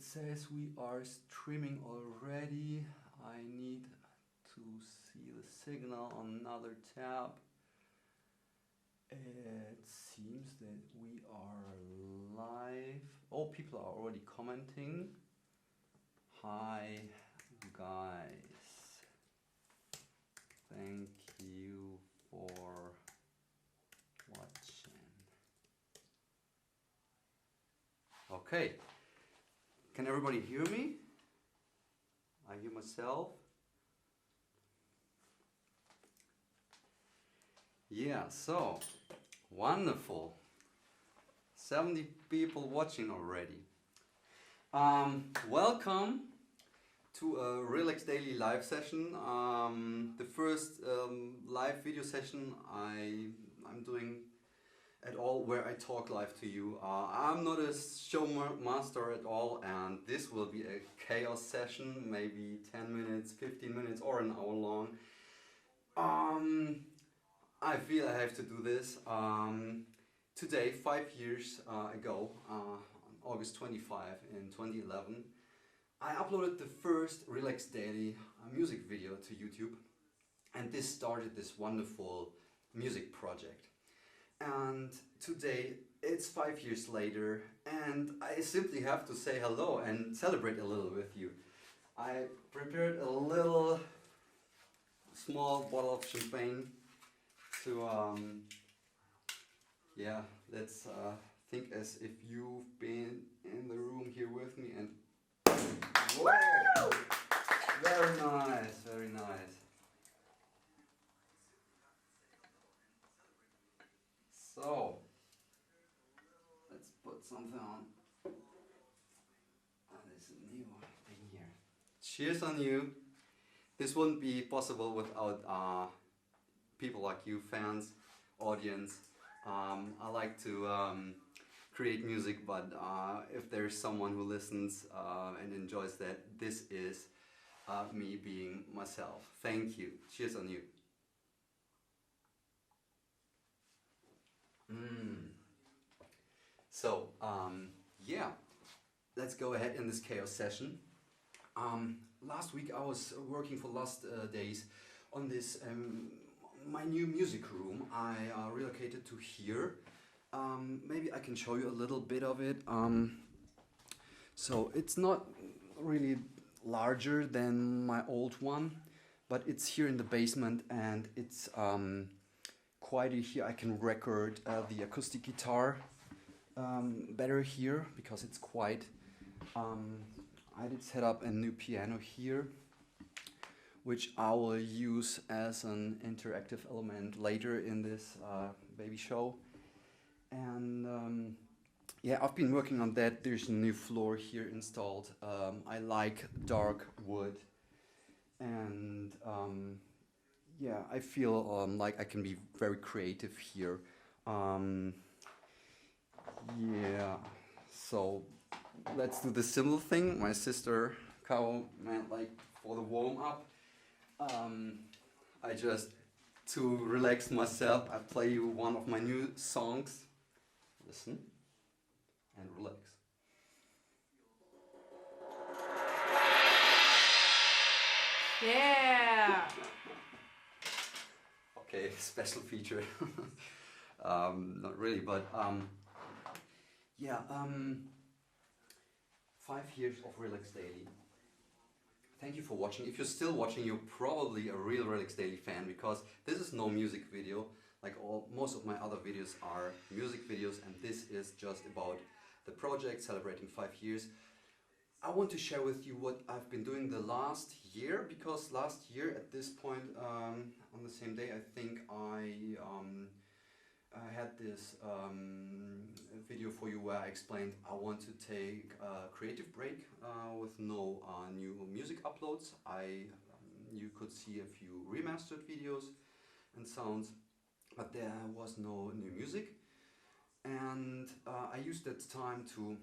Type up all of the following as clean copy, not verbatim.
it says we are streaming already. I need to see the signal on another tab. It seems that we are live. Oh, people are already commenting. Hi guys. Thank you for watching. Okay. Can everybody hear me? I hear myself. Yeah, so wonderful. 70 people watching already. Welcome to a Relax Daily live session. The first live video session I'm doing at all where I talk live to you. I'm not a show master at all, and this will be a chaos session, maybe 10 minutes, 15 minutes or an hour long. I feel I have to do this. Today, 5 years ago, on August 25 in 2011, I uploaded the first Relax Daily music video to YouTube, and this started this wonderful music project. And today, it's 5 years later, and I simply have to say hello and celebrate a little with you. I prepared a little small bottle of champagne to, yeah, let's think as if you've been in the room here with me, and whoa! Very nice, very nice. So, let's put something on. This new thing here. Cheers on you. This wouldn't be possible without people like you, fans, audience. I like to create music, but if there's someone who listens and enjoys that, this is me being myself. Thank you. Cheers on you. So, yeah, let's go ahead in this chaos session. Last week I was working for last days on this my new music room. I relocated to here. Maybe I can show you a little bit of it. So it's not really larger than my old one, but it's here in the basement, and it's quieter here. I can record the acoustic guitar better here because it's quiet. I did set up a new piano here, which I will use as an interactive element later in this baby show. And yeah, I've been working on that. There's a new floor here installed. I like dark wood, and yeah, I feel like I can be very creative here. Yeah, so let's do the simple thing. My sister Caro meant like for the warm up. I just, to relax myself, I play you one of my new songs. Listen and relax. Yeah! Okay, special feature. Not really, but yeah, 5 years of Relax Daily. Thank you for watching. If you're still watching, you're probably a real Relax Daily fan, because this is no music video. Like most of my other videos are music videos, and this is just about the project celebrating 5 years. I want to share with you what I've been doing the last year, because last year at this point, on the same day, I think I had this video for you where I explained I want to take a creative break with no new music uploads. You could see a few remastered videos and sounds, but there was no new music, and I used that time to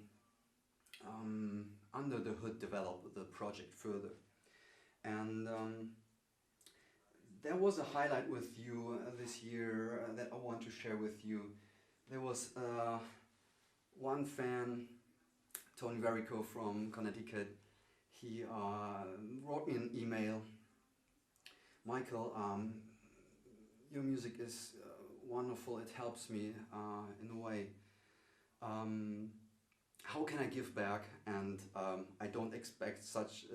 under the hood develop the project further. And there was a highlight with you this year that I want to share with you. There was one fan Tony Verico from Connecticut. He wrote me an email. Michael, your music is wonderful. It helps me in a way. How can I give back? And I don't expect such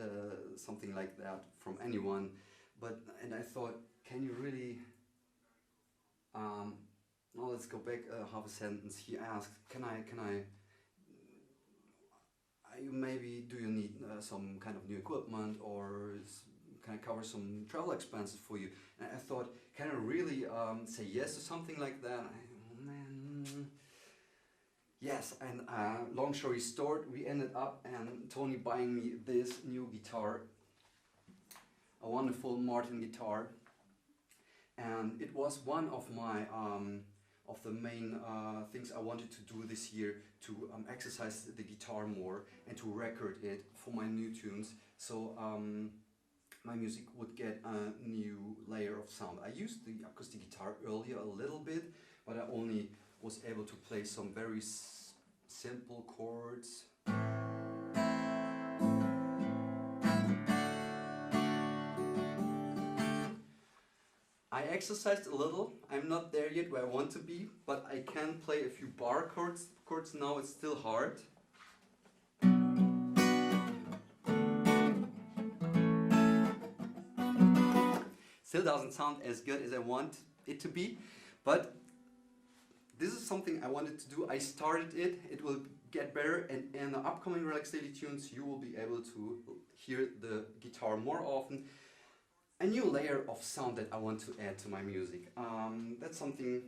something like that from anyone. And I thought, can you really? Now let's go back half a sentence. He asked, can I? Do you need some kind of new equipment, or can I cover some travel expenses for you? And I thought, can I really say yes to something like that? Yes, and long story short, we ended up and Tony buying me this new guitar, a wonderful Martin guitar, and it was one of my of the main things I wanted to do this year, to exercise the guitar more and to record it for my new tunes, so my music would get a new layer of sound. I used the acoustic guitar earlier a little bit, but I only was able to play some very simple chords. I exercised a little. I'm not there yet where I want to be, but I can play a few bar chords now. It's still hard. Still doesn't sound as good as I want it to be, but this is something I wanted to do. I started it. It will get better, and in the upcoming Relax Daily tunes you will be able to hear the guitar more often. A new layer of sound that I want to add to my music. That's something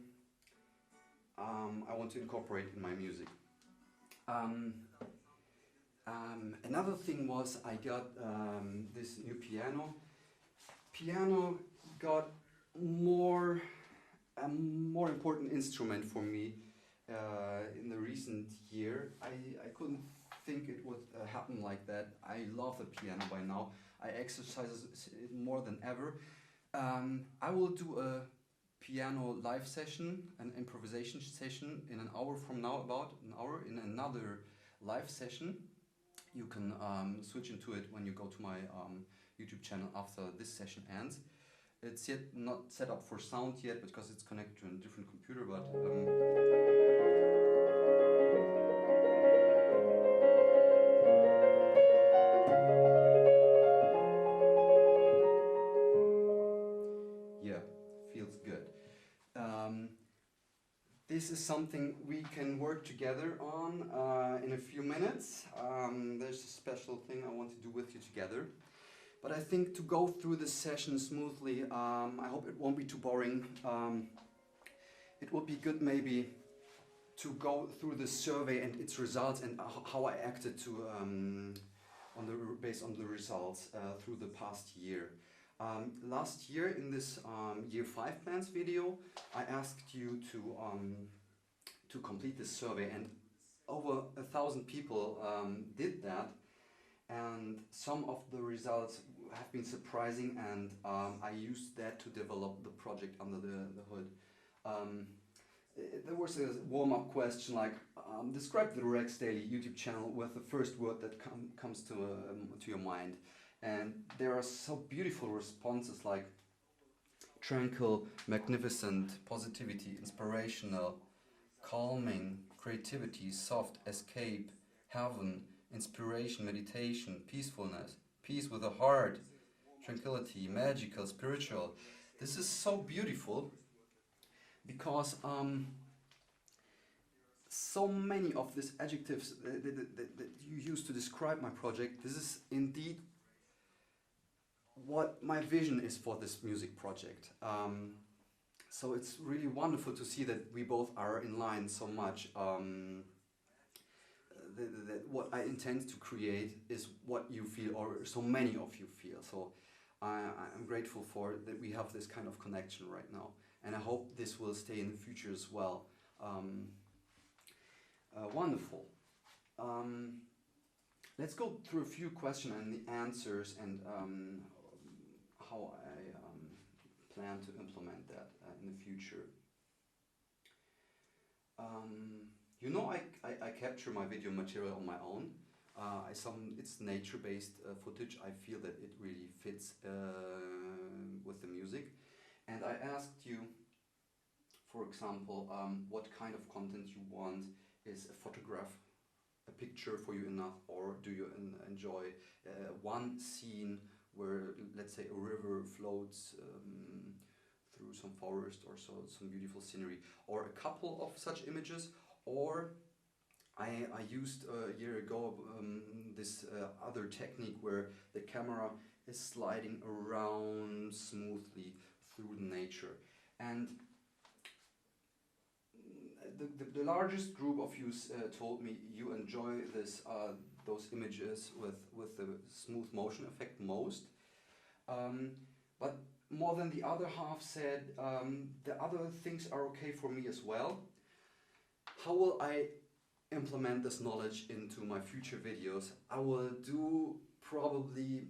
I want to incorporate in my music. Another thing was I got this new piano. Piano got a more important instrument for me in the recent year. I couldn't think it would happen like that. I love the piano by now. I exercise it more than ever. I will do a piano live session, an improvisation session in an hour from now, about an hour, in another live session. You can switch into it when you go to my YouTube channel after this session ends. It's yet not set up for sound yet because it's connected to a different computer, but yeah, feels good. This is something we can work together on in a few minutes. There's a special thing I want to do with you together. But I think to go through this session smoothly, I hope it won't be too boring. It would be good maybe to go through the survey and its results and how I acted to based on the results through the past year. Last year in this year 5 plans video, I asked you to complete this survey, and over 1,000 people did that. And some of the results have been surprising, and I used that to develop the project under the hood. There was a warm-up question like, describe the Relax Daily YouTube channel with the first word that comes to your mind. And there are so beautiful responses like tranquil, magnificent, positivity, inspirational, calming, creativity, soft, escape, heaven, inspiration, meditation, peacefulness, peace with the heart, tranquility, magical, spiritual. This is so beautiful because so many of these adjectives that you use to describe my project, this is indeed what my vision is for this music project. So it's really wonderful to see that we both are in line so much. That what I intend to create is what you feel, or so many of you feel. So I'm grateful for that we have this kind of connection right now, and I hope this will stay in the future as well. Wonderful. Let's go through a few questions and the answers, and how I plan to implement that in the future. You know, I capture my video material on my own. It's nature-based footage. I feel that it really fits with the music. And I asked you, for example, what kind of content you want. Is a photograph, a picture for you enough, or do you enjoy one scene where, let's say, a river floats through some forest or so, some beautiful scenery, or a couple of such images, or I used a year ago this other technique where the camera is sliding around smoothly through nature. And the largest group of you told me you enjoy those images with the smooth motion effect most. But more than the other half said the other things are okay for me as well. How will I implement this knowledge into my future videos? I will probably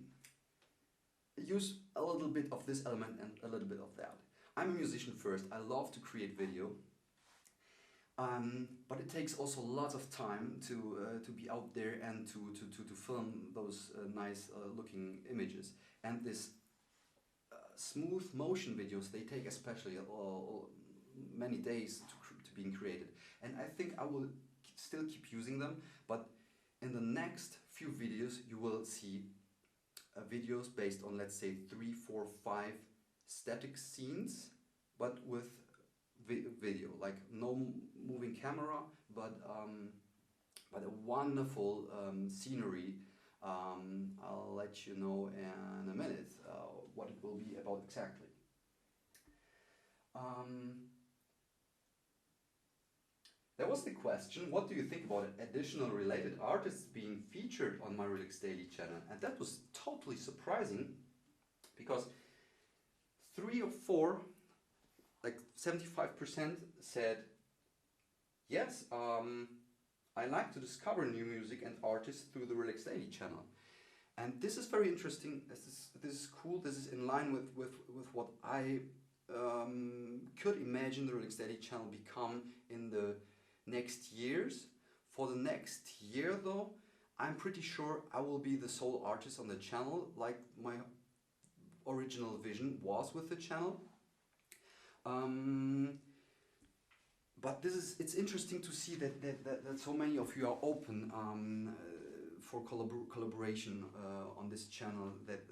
use a little bit of this element and a little bit of that. I'm a musician first. I love to create video. But it takes also lots of time to be out there and to film those nice looking images. And this smooth motion videos, they take especially many days to being created. And I think I will still keep using them, but in the next few videos you will see videos based on, let's say, 3, 4, 5 static scenes, but with video, like no moving camera, but a wonderful scenery. I'll let you know in a minute what it will be about exactly. There was the question, what do you think about additional related artists being featured on my Relax Daily channel? And that was totally surprising, because 3 or 4, like 75% said, yes, I like to discover new music and artists through the Relax Daily channel. And this is very interesting. This is cool. This is in line with what I could imagine the Relax Daily channel become in the next years. For the next year though, I'm pretty sure I will be the sole artist on the channel, like my original vision was with the channel. But it's interesting to see that so many of you are open for collaboration on this channel, that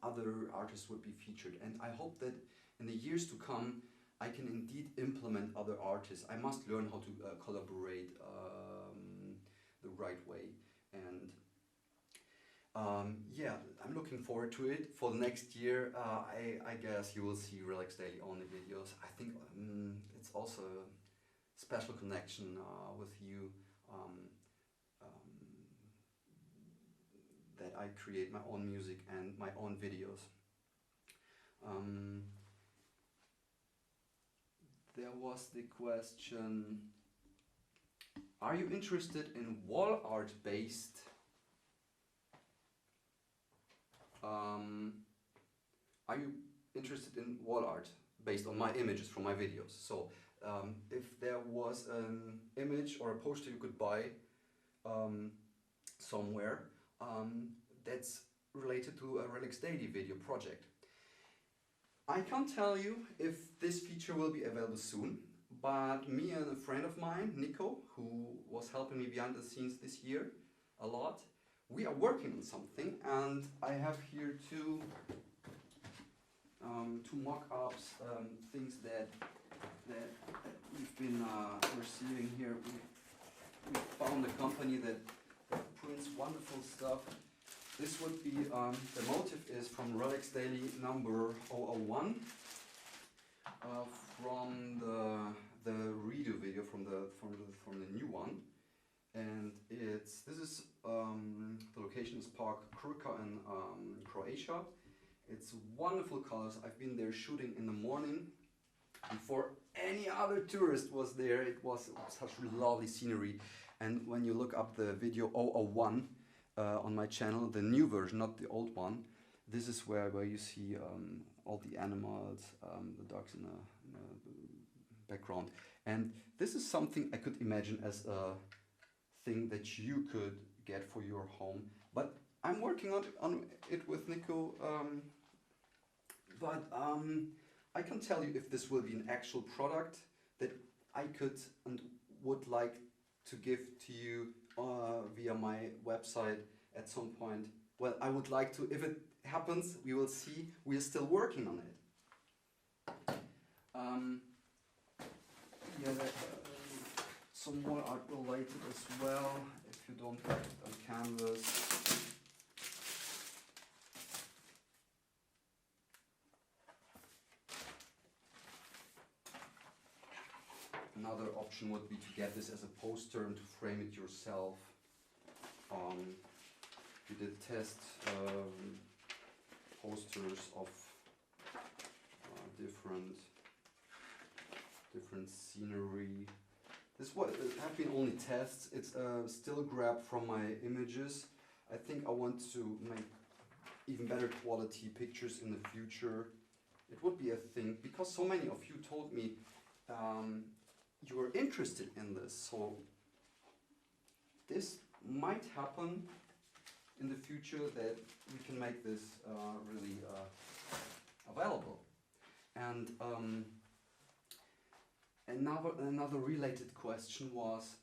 other artists would be featured. And I hope that in the years to come I can indeed implement other artists. I must learn how to collaborate the right way. And yeah, I'm looking forward to it. For the next year, I guess you will see Relax Daily only videos. I think it's also a special connection with you, that I create my own music and my own videos. There was the question, are you interested in wall art based are you interested in wall art based on my images from my videos? So if there was an image or a poster you could buy somewhere that's related to a Relax Daily video project. I can't tell you if this feature will be available soon, but me and a friend of mine, Nico, who was helping me behind the scenes this year a lot, we are working on something, and I have here two mock-ups, things that we've been receiving here. We found a company that prints wonderful stuff. This would be, the motive is from Relax Daily number 001, from the redo video from the new one, and this is the location is Park Krka in Croatia. It's wonderful colors. I've been there shooting in the morning before any other tourist was there. It was such lovely scenery, and when you look up the video 001 on my channel, the new version, not the old one, this is where you see all the animals, the dogs in a background. And this is something I could imagine as a thing that you could get for your home. But I'm working on it with Nico. But I can tell you if this will be an actual product that I could and would like to give to you via my website at some point. Well, I would like to, if it happens, we will see. We are still working on it. Yeah, some more art related as well, if you don't have it on canvas. Another option would be to get this as a poster and to frame it yourself. We did test posters of different scenery. This have been only tests. It's still grabbed from my images. I think I want to make even better quality pictures in the future. It would be a thing because so many of you told me you are interested in this. So this might happen in the future that we can make this really available. And another related question was,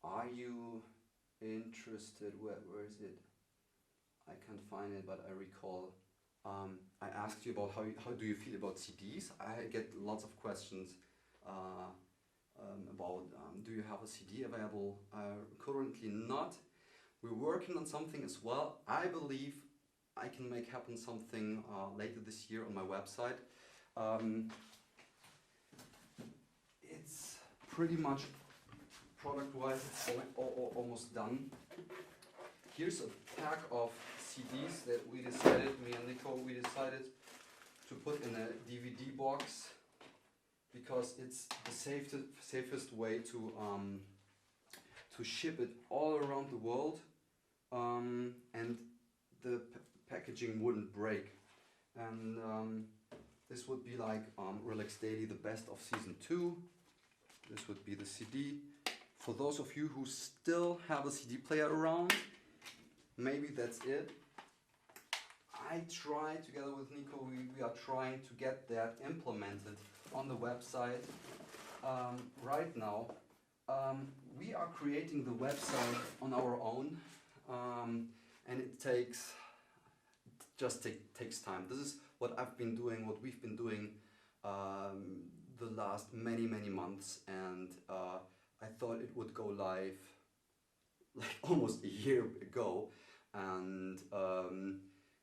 are you interested, where is it? I can't find it, but I recall I asked you about how do you feel about CDs. I get lots of questions about do you have a CD available? Currently not. We're working on something as well. I believe I can make happen something later this year on my website. It's pretty much product-wise, it's almost done. Here's a pack of CDs that we decided, me and Nico, we decided to put in a DVD box because it's the safest way to ship it all around the world, and the packaging wouldn't break. And this would be like Relax Daily, the best of season 2. This would be the CD. For those of you who still have a CD player around, maybe that's it. I try, together with Nico, we are trying to get that implemented on the website. Right now, we are creating the website on our own, and it takes time. This is what I've been doing, what we've been doing the last many months, and I thought it would go live like almost a year ago, and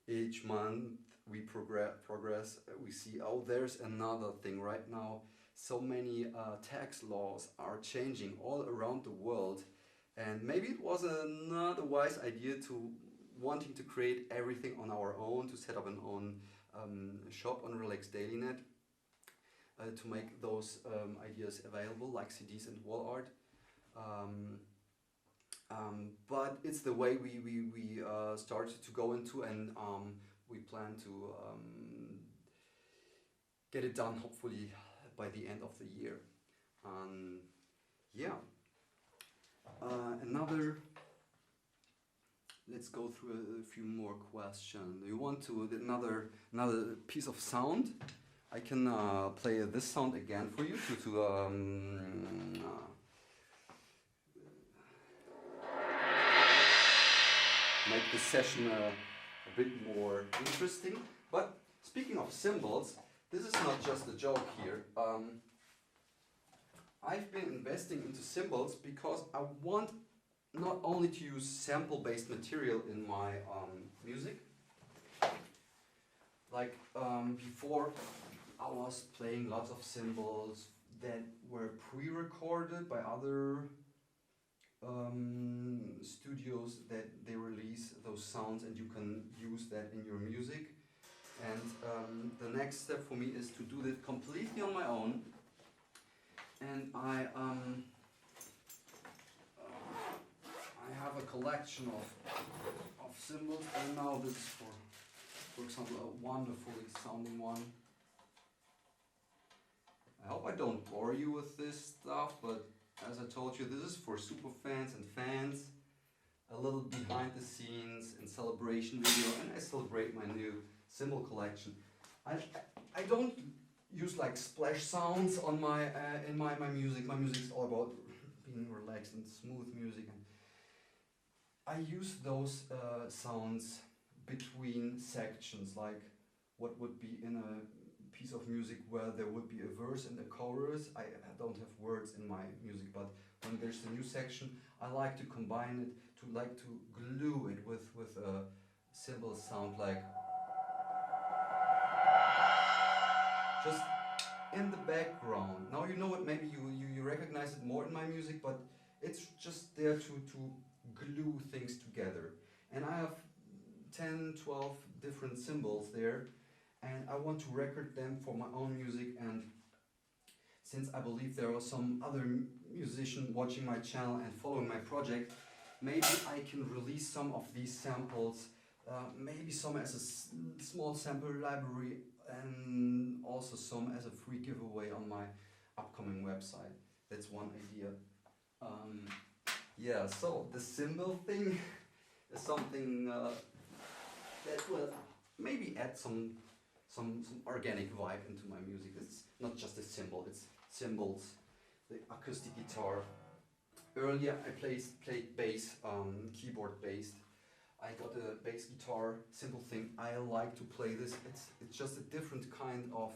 each month we progress. We see, oh, there's another thing right now. So many tax laws are changing all around the world, and maybe it was not a wise idea to wanting to create everything on our own, to set up an own shop on Relax Daily Net, to make those ideas available, like CDs and wall art. But it's the way we started to go into, and we plan to get it done hopefully by the end of the year. Yeah. Let's go through a few more questions. You want to another piece of sound? I can play this sound again for you to make the session a bit more interesting. But speaking of cymbals, this is not just a joke here. I've been investing into cymbals because I want not only to use sample-based material in my music. Like before, I was playing lots of cymbals that were pre-recorded by other studios, that they release those sounds and you can use that in your music. And the next step for me is to do that completely on my own. And I have a collection of cymbals, and now this is for for example, a wonderfully sounding one. I hope I don't bore you with this stuff, but as I told you, this is for super fans and fans. A little behind the scenes and celebration video, and I celebrate my new cymbal collection. I don't use like splash sounds on my in my music. My music is all about being relaxed and smooth music, and I use those sounds between sections, like what would be in a piece of music where there would be a verse and a chorus. I don't have words in my music, but when there's a new section, I like to combine it, to glue it with a cymbal sound, like just in the background. Now you know it, maybe you recognize it more in my music, but it's just there to glue things together. And I have 10, 12 different cymbals there, and I want to record them for my own music. And since I believe there are some other musicians watching my channel and following my project, maybe I can release some of these samples, maybe some as a small sample library, and also some as a free giveaway on my upcoming website. That's one idea. Yeah, so the cymbal thing is something that will maybe add some organic vibe into my music. It's not just a cymbal, it's cymbals, the acoustic guitar. Earlier I played bass, keyboard based. I got a bass guitar, simple thing. I like to play this. It's just a different kind of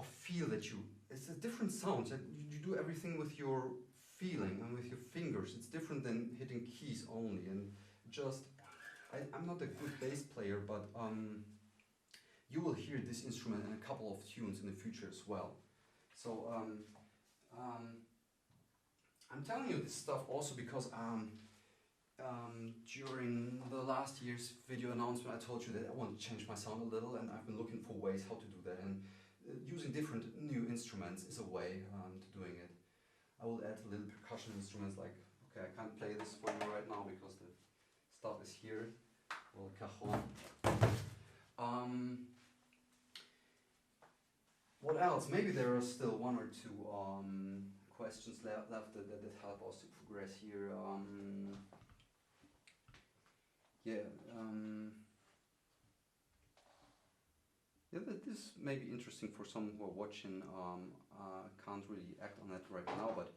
feel it's a different sound. And you do everything with your feeling and with your fingers. It's different than hitting keys only. And just, I'm not a good bass player, but you will hear this instrument in a couple of tunes in the future as well. So I'm telling you this stuff also because during the last year's video announcement, I told you that I want to change my sound a little, and I've been looking for ways how to do that. And using different new instruments is a way to doing it. I will add little percussion instruments, like, okay, I can't play this for you right now because the stuff is here. Or cajon. What else? Maybe there are still one or two questions left that help us to progress here. This may be interesting for some who are watching. Can't really act on that right now, but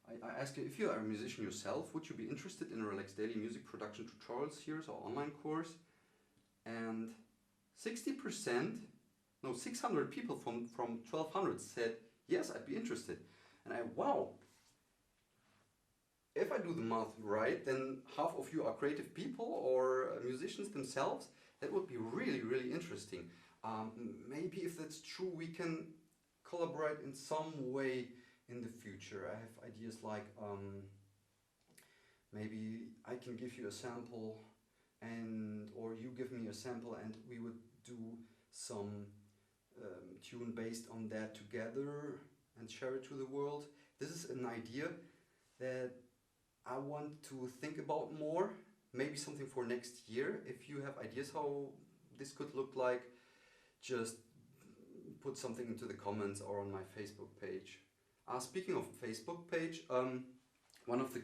I ask you, if you are a musician yourself, would you be interested in a Relax Daily music production tutorial series or online course? And 60%, no, 600 people from 1200 said, yes, I'd be interested. And wow, if I do the math right, then half of you are creative people or musicians themselves. That would be really, really interesting. Maybe if that's true, we can collaborate in some way in the future. I have ideas like maybe I can give you a sample, or you give me a sample, and we would do some tune based on that together and share it to the world. This is an idea that I want to think about more. Maybe something for next year. If you have ideas how this could look like, just put something into the comments or on my Facebook page. Speaking of Facebook page, one of the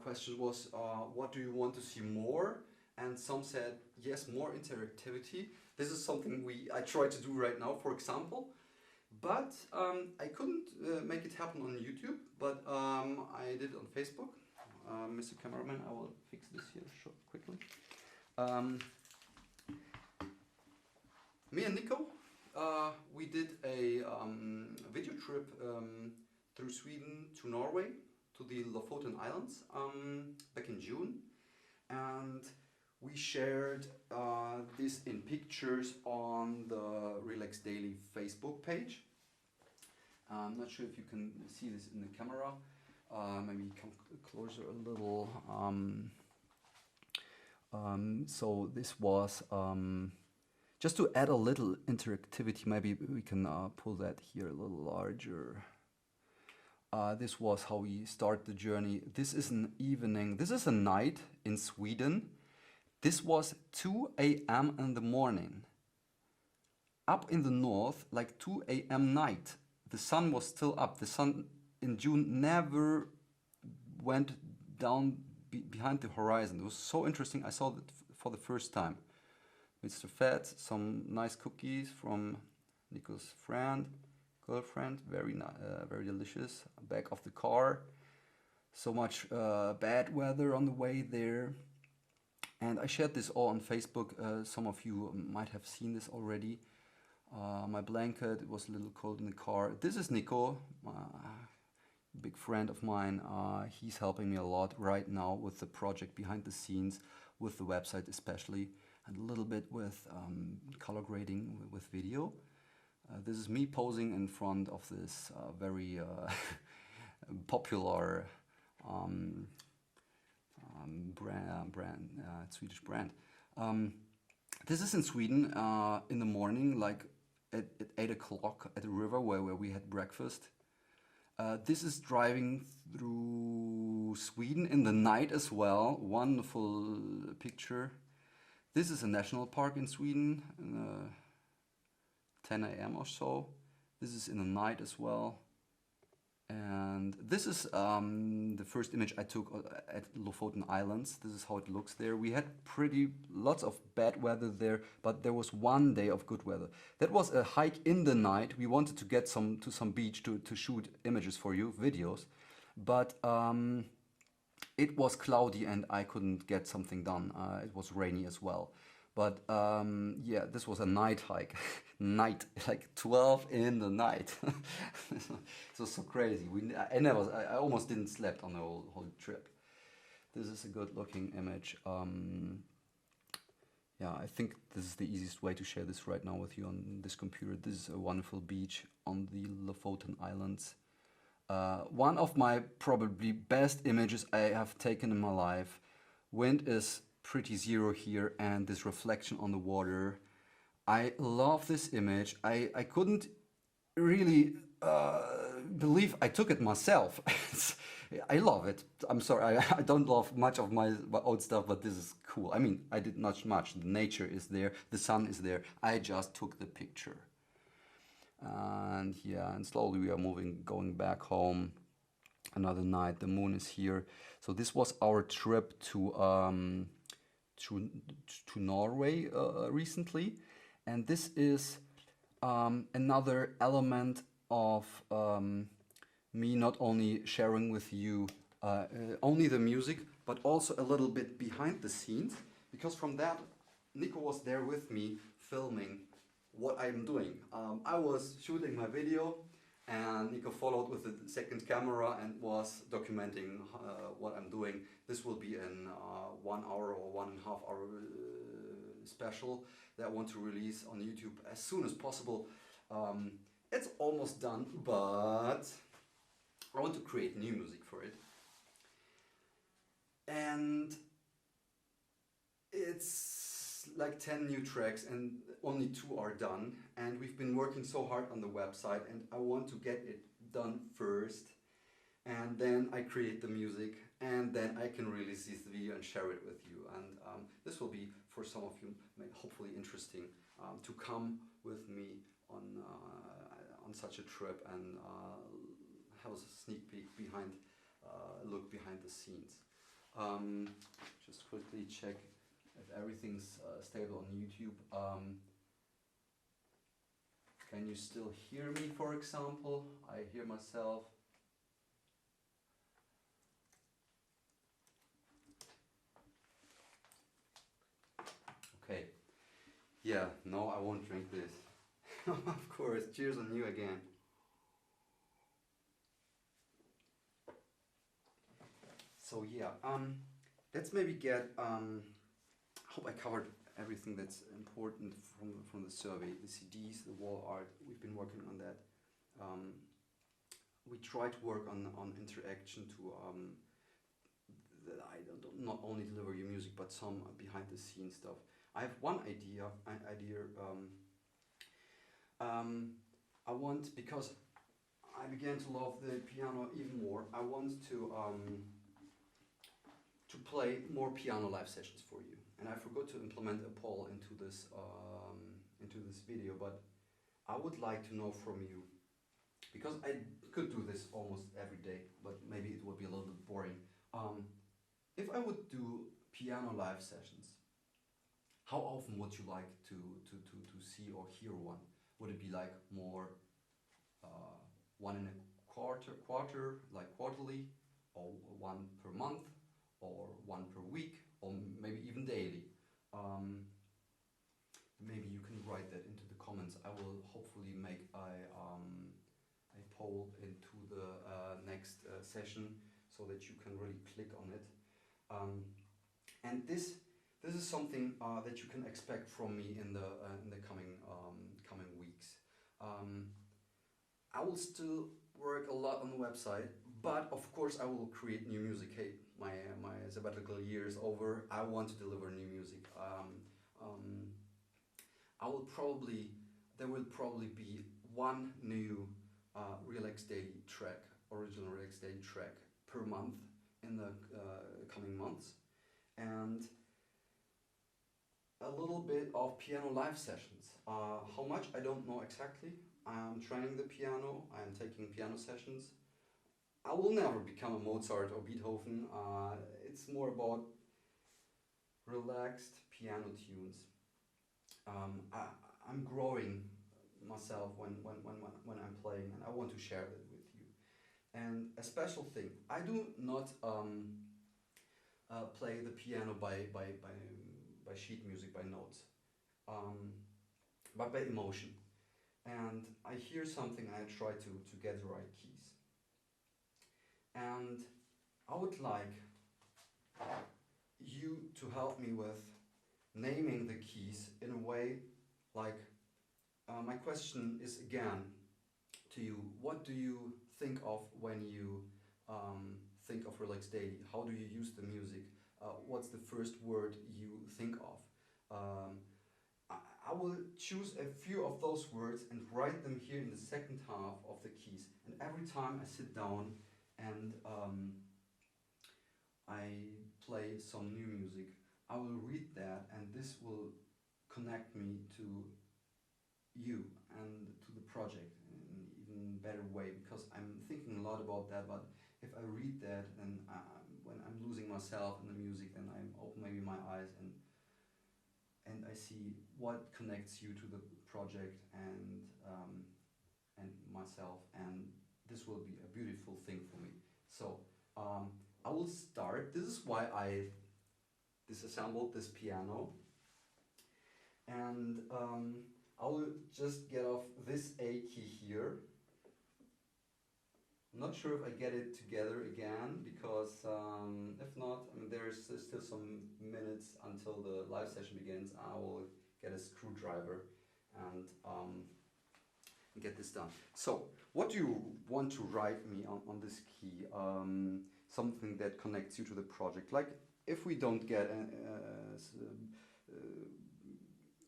questions was, what do you want to see more? And some said, yes, more interactivity. This is something I try to do right now, for example. But I couldn't make it happen on YouTube, but I did it on Facebook. Mr. Cameraman, I will fix this here quickly. Me and Nico, we did a video trip through Sweden to Norway, to the Lofoten Islands, back in June. And we shared this in pictures on the Relax Daily Facebook page. I'm not sure if you can see this in the camera. Maybe come closer a little. So this was just to add a little interactivity. Maybe we can pull that here a little larger. This was how we start the journey. This is an evening. This is a night in Sweden, This was 2 a.m. in the morning. Up in the north, like 2 a.m. night, the sun was still up. The sun in June never went down behind the horizon. It was so interesting. I saw that for the first time. Mr. Fett, some nice cookies from Nico's girlfriend, very delicious. Back of the car. So much bad weather on the way there. And I shared this all on Facebook. Some of you might have seen this already. My blanket, it was a little cold in the car. This is Nico, big friend of mine. He's helping me a lot right now with the project behind the scenes, with the website especially, and a little bit with color grading with video. This is me posing in front of this very popular Swedish brand. This is in Sweden in the morning, like at 8 o'clock at the river where we had breakfast. This is driving through Sweden in the night as well. Wonderful picture. This is a national park in Sweden, 10 a.m. or so. This is in the night as well. And this is the first image I took at Lofoten Islands. This is how it looks there. We had lots of bad weather there, but there was one day of good weather. That was a hike in the night. We wanted to get to some beach to shoot images for you, videos, but it was cloudy and I couldn't get something done. It was rainy as well. But yeah, this was a night hike. Night, like 12 in the night. It was so crazy. I almost didn't sleep on the whole trip. This is a good looking image. Yeah, I think this is the easiest way to share this right now with you on this computer. This is a wonderful beach on the Lofoten Islands. One of my probably best images I have taken in my life. Wind is pretty zero here and this reflection on the water. I love this image. I couldn't really believe I took it myself. I love it. I'm sorry, I don't love much of my old stuff, but this is cool. I mean, I did not much. The nature is there, the sun is there. I just took the picture. And yeah, and slowly we are going back home. Another night, the moon is here. So this was our trip to Norway recently. And this is another element of me not only sharing with you only the music, but also a little bit behind the scenes. Because from that, Nico was there with me filming what I'm doing. I was shooting my video and Nico followed with the second camera and was documenting what I'm doing. This will be an 1 hour or 1.5 hour special that I want to release on YouTube as soon as possible. It's almost done, but I want to create new music for it. And it's like 10 new tracks and only 2 are done. And we've been working so hard on the website and I want to get it done first. And then I create the music and then I can release this video and share it with you. And this will be for some of you hopefully interesting to come with me on such a trip and have a sneak peek behind, look behind the scenes. Just quickly check if everything's stable on YouTube. Can you still hear me, for example? I hear myself. Okay. Yeah, no, I won't drink this. Of course, cheers on you again. So yeah, let's maybe get, hope I covered everything that's important from the survey, the CDs, the wall art, we've been working on that. We try to work on interaction to not only deliver you music but some behind the scenes stuff. I have one idea. I want, because I began to love the piano even more, I want to play more piano live sessions for you. and I forgot to implement a poll into this video, but I would like to know from you, because I could do this almost every day, but maybe it would be a little bit boring. If I would do piano live sessions, how often would you like to see or hear one? Would it be like more one in a quarter, like quarterly, or one per month, or one per week, or maybe even daily? Maybe you can write that into the comments. I will hopefully make a poll into the next session so that you can really click on it. And this is something that you can expect from me in the coming weeks. I will still work a lot on the website, but of course I will create new music. Hey, my sabbatical year is over. I want to deliver new music. There will probably be one new Relax Daily track, original Relax Daily track per month in the coming months, and a little bit of piano live sessions. How much, I don't know exactly. I'm training the piano, I'm taking piano sessions. I will never become a Mozart or Beethoven. It's more about relaxed piano tunes. I'm growing myself when I'm playing, and I want to share that with you. And a special thing, I do not play the piano by sheet music, by notes, but by emotion. And I hear something and I try to get the right keys. And I would like you to help me with naming the keys in a way like, my question is again to you, what do you think of when you think of Relax Daily? How do you use the music? What's the first word you think of? I will choose a few of those words and write them here in the second half of the keys. And every time I sit down and I play some new music, I will read that, and this will connect me to you and to the project in an even better way, because I'm thinking a lot about that. But if I read that, then when I'm losing myself in the music, then I open maybe my eyes and I see what connects you to the project and myself, and this will be a beautiful thing for me. So I will start. This is why I disassembled this piano, and I will just get off this A key here. I'm not sure if I get it together again, because if not, I mean, there's still some minutes until the live session begins. I will get a screwdriver and get this done. So, what do you want to write me on this key? Something that connects you to the project. Like, if we don't get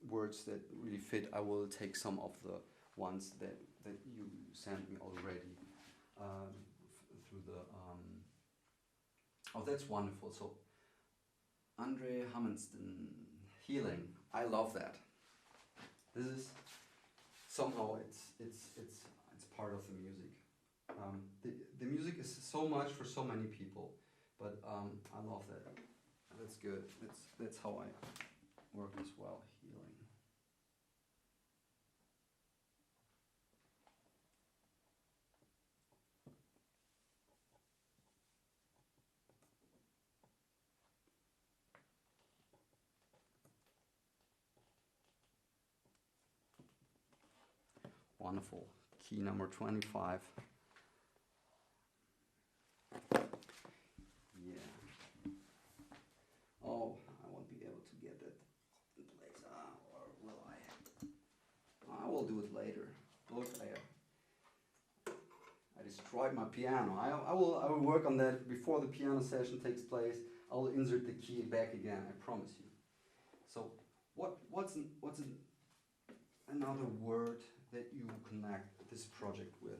words that really fit, I will take some of the ones that you sent me already through the oh, that's wonderful. So Andre Hammondston, healing. I love that. This is somehow it's part of the music. The music is so much for so many people, but I love that. That's good. That's how I work as well. Healing. Wonderful. Key number 25. Yeah. Oh, I won't be able to get that in place. Or will I? I will do it later. Look, I destroyed my piano. I will work on that before the piano session takes place. I will insert the key back again. I promise you. So, what's another word that you connect this project with?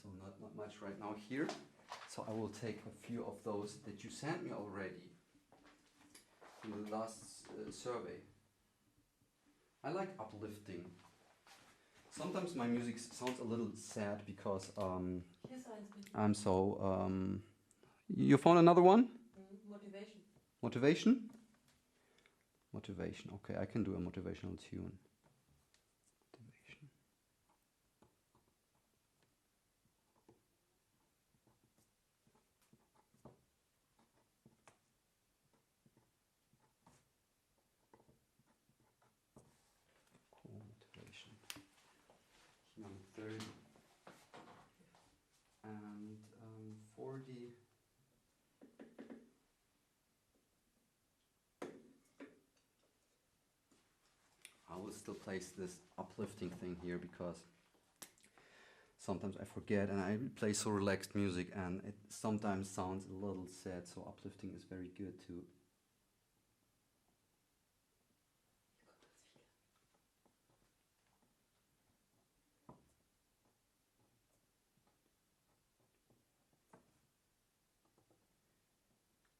so not much right now here. So I will take a few of those that you sent me already in the last survey. I like uplifting. Sometimes my music sounds a little sad because I'm so... you found another one? Motivation. Motivation? Motivation, okay, I can do a motivational tune. Motivation. Cool, motivation. Here on 30 and 40. I will still place this uplifting thing here because sometimes I forget and I play so relaxed music and it sometimes sounds a little sad, so uplifting is very good too.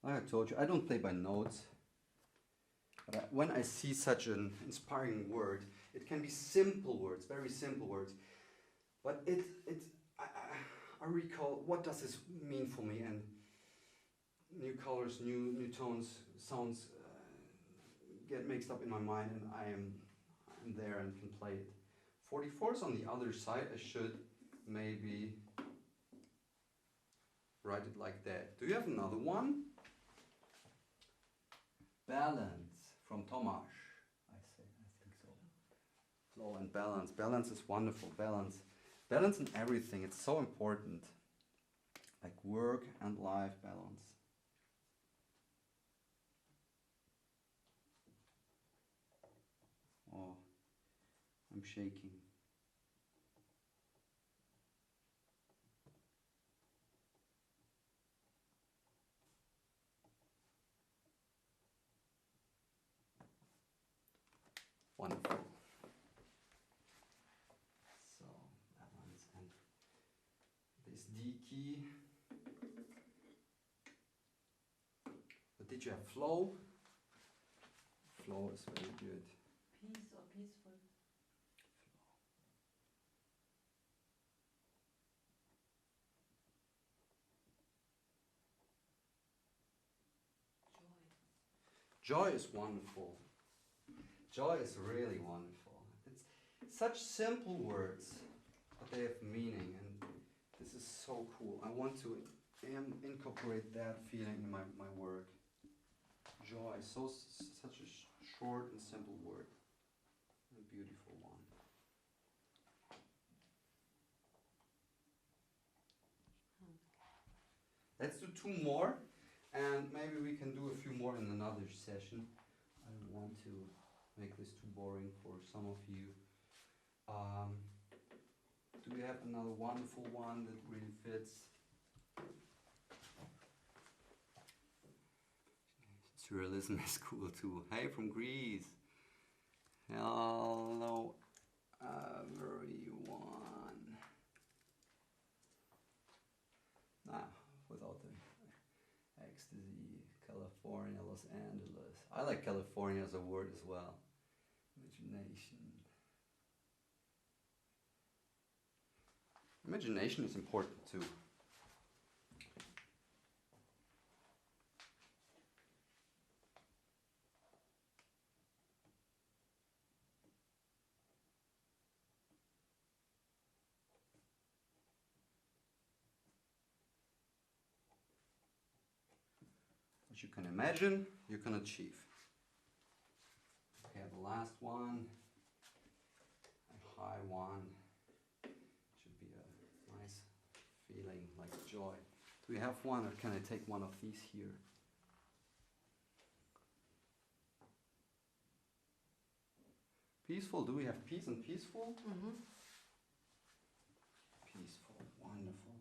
Like I told you, I don't play by notes. But when I see such an inspiring word, it can be simple words, very simple words, but I recall what does this mean for me, and new colors, new tones, sounds get mixed up in my mind, and I'm there and can play it. 44 is on the other side. I should maybe write it like that. Do you have another one? Balance. From Tomasz, I think so. Flow and balance. Balance is wonderful. Balance. Balance in everything. It's so important. Like work and life balance. Oh, I'm shaking. Wonderful. So, balance and this D key. But did you have flow? Flow is very good. Peace or peaceful. Joy. Joy is wonderful. Joy is really wonderful. It's such simple words, but they have meaning, and this is so cool. I want to incorporate that feeling in my work. Joy, such a short and simple word. A beautiful one. Let's do 2 more, and maybe we can do a few more in another session. I don't want to make this too boring for some of you. Do we have another wonderful one that really fits? Surrealism is cool too. Hey, from Greece. Hello, everyone. Without the ecstasy, California, Los Angeles. I like California as a word as well. Imagination. Imagination is important too. What you can imagine, you can achieve. Okay, the last one, a high one, should be a nice feeling like joy. Do we have one, or can I take one of these here? Peaceful, do we have peace and peaceful? Mm-hmm. Peaceful, wonderful.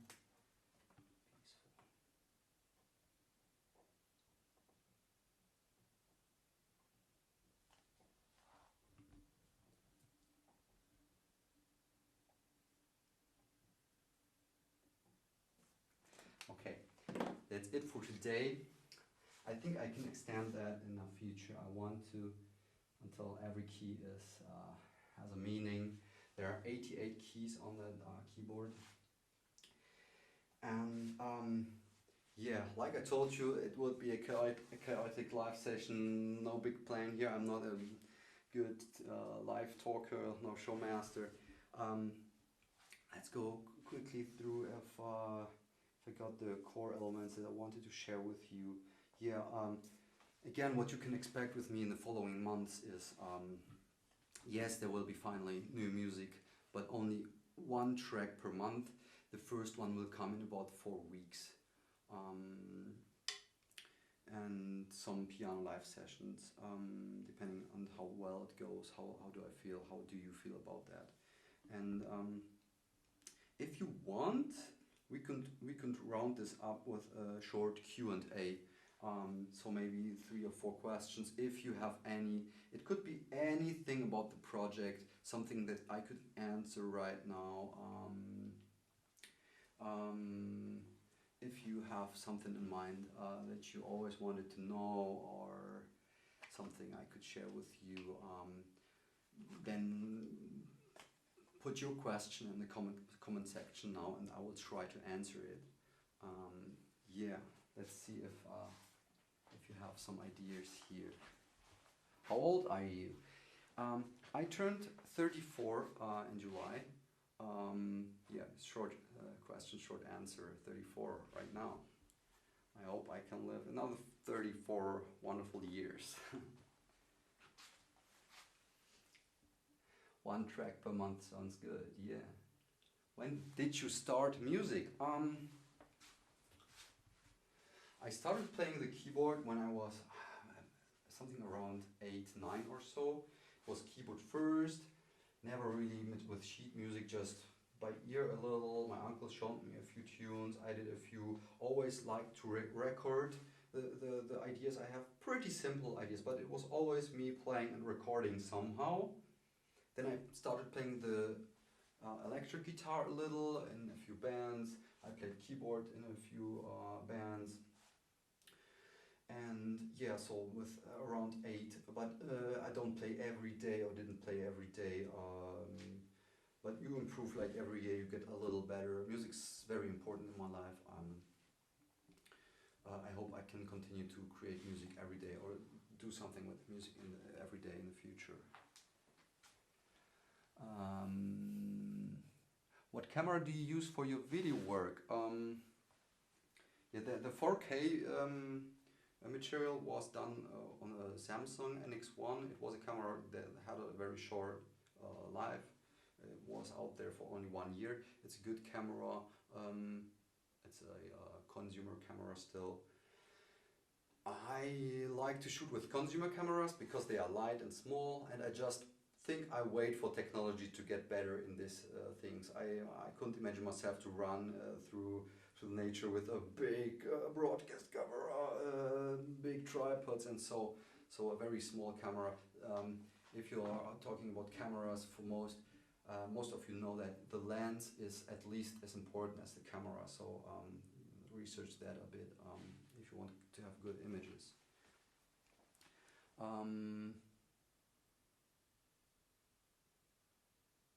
it for today. I think I can extend that in the future. I want to, until every key is has a meaning. There are 88 keys on the keyboard. And yeah, like I told you, it would be a chaotic live session. No big plan here. I'm not a good live talker, no showmaster. Let's go quickly through if I got the core elements that I wanted to share with you. Yeah, again, what you can expect with me in the following months is, yes, there will be finally new music, but only one track per month. The first one will come in about 4 weeks. And some piano live sessions, depending on how well it goes, how do I feel, how do you feel about that. And if you want, we could round this up with a short Q&A. So maybe 3 or 4 questions if you have any. It could be anything about the project, something that I could answer right now. If you have something in mind that you always wanted to know, or something I could share with you, then put your question in the comment section now, and I will try to answer it. Yeah, let's see if you have some ideas here. How old are you? I turned 34 in July. Yeah, short question, short answer, 34 right now. I hope I can live another 34 wonderful years. 1 track per month sounds good, yeah. When did you start music? I started playing the keyboard when I was something around 8, 9 or so. It was keyboard first, never really with sheet music, just by ear a little. My uncle showed me a few tunes, I did a few. Always liked to record the ideas I have, pretty simple ideas, but it was always me playing and recording somehow. Then I started playing the electric guitar a little in a few bands. I played keyboard in a few bands. And yeah, so with around 8, but I don't play every day, or didn't play every day. But you improve like every year, you get a little better. Music's very important in my life. I hope I can continue to create music every day, or do something with music every day in the future. What camera do you use for your video work? Yeah, the 4K material was done on a Samsung NX1. It was a camera that had a very short life. It was out there for only 1 year. It's a good camera. It's a consumer camera still. I like to shoot with consumer cameras because they are light and small, and I just think I wait for technology to get better in these things. I couldn't imagine myself to run through nature with a big broadcast camera, big tripods, and so a very small camera. If you are talking about cameras, for most of you know that the lens is at least as important as the camera. So research that a bit if you want to have good images.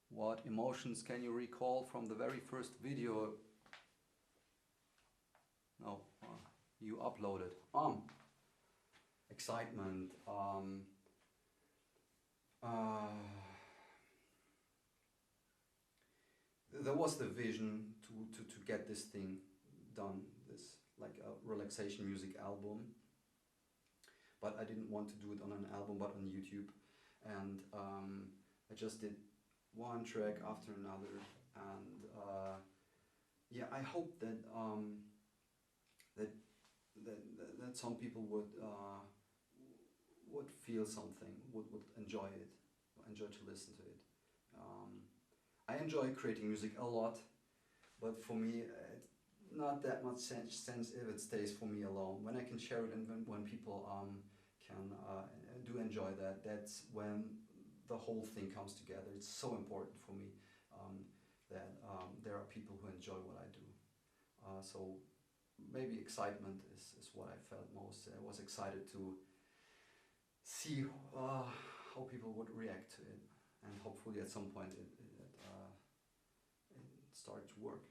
What emotions can you recall from the very first video? No, you uploaded. Excitement. There was the vision to get this thing done, this like a relaxation music album. But I didn't want to do it on an album, but on YouTube. And I just did one track after another, and yeah, I hope that that some people would feel something, would enjoy it, enjoy to listen to it. I enjoy creating music a lot, but for me, it's not that much sense if it stays for me alone. When I can share it, and when people can do enjoy that, that's when the whole thing comes together. It's so important for me that there are people who enjoy what I do. So maybe excitement is what I felt most. I was excited to see how people would react to it, and hopefully at some point it started to work.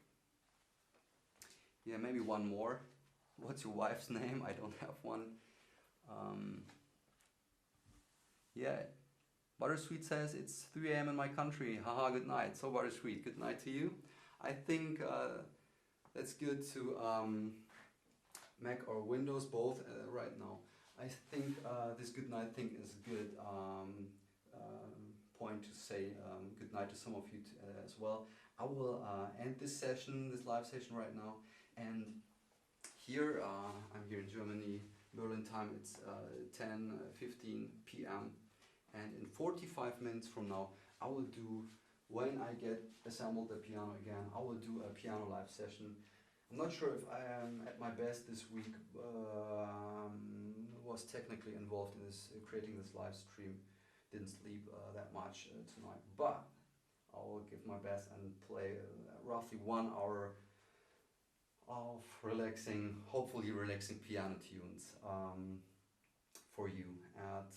Yeah, maybe one more. What's your wife's name? I don't have one. Yeah, Buttersweet says it's 3 a.m. in my country. Haha, good night. So Buttersweet, good night to you. I think that's good to Mac or Windows both right now. I think this good night thing is a good point to say good night to some of you as well. I will end this session, this live session right now, and here I'm here in Germany, Berlin time. It's 10:15 p.m. and in 45 minutes from now, I will do, when I get assembled the piano again, I will do a piano live session. I'm not sure if I am at my best this week. Was technically involved in this creating this live stream. Didn't sleep that much tonight, but I will give my best and play roughly 1 hour of relaxing, hopefully relaxing piano tunes for you at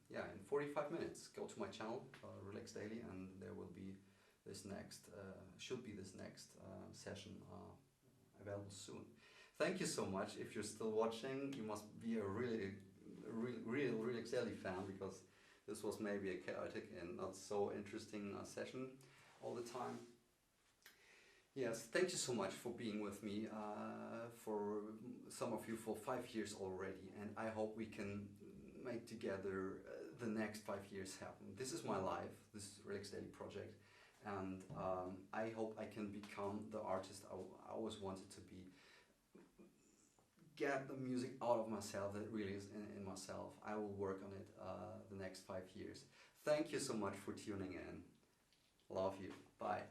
yeah, in 45 minutes. Go to my channel, Relax Daily, and there will be this next should be this next session available soon. Thank you so much. If you're still watching, you must be a real Relax Daily fan, because this was maybe a chaotic and not so interesting session all the time. Yes, thank you so much for being with me, for some of you for 5 years already, and I hope we can make together the next 5 years happen. This is my life, this is Relax Daily project, and I hope I can become the artist I always wanted to be. Get the music out of myself that really is in myself. I will work on it the next 5 years. Thank you so much for tuning in. Love you. Bye.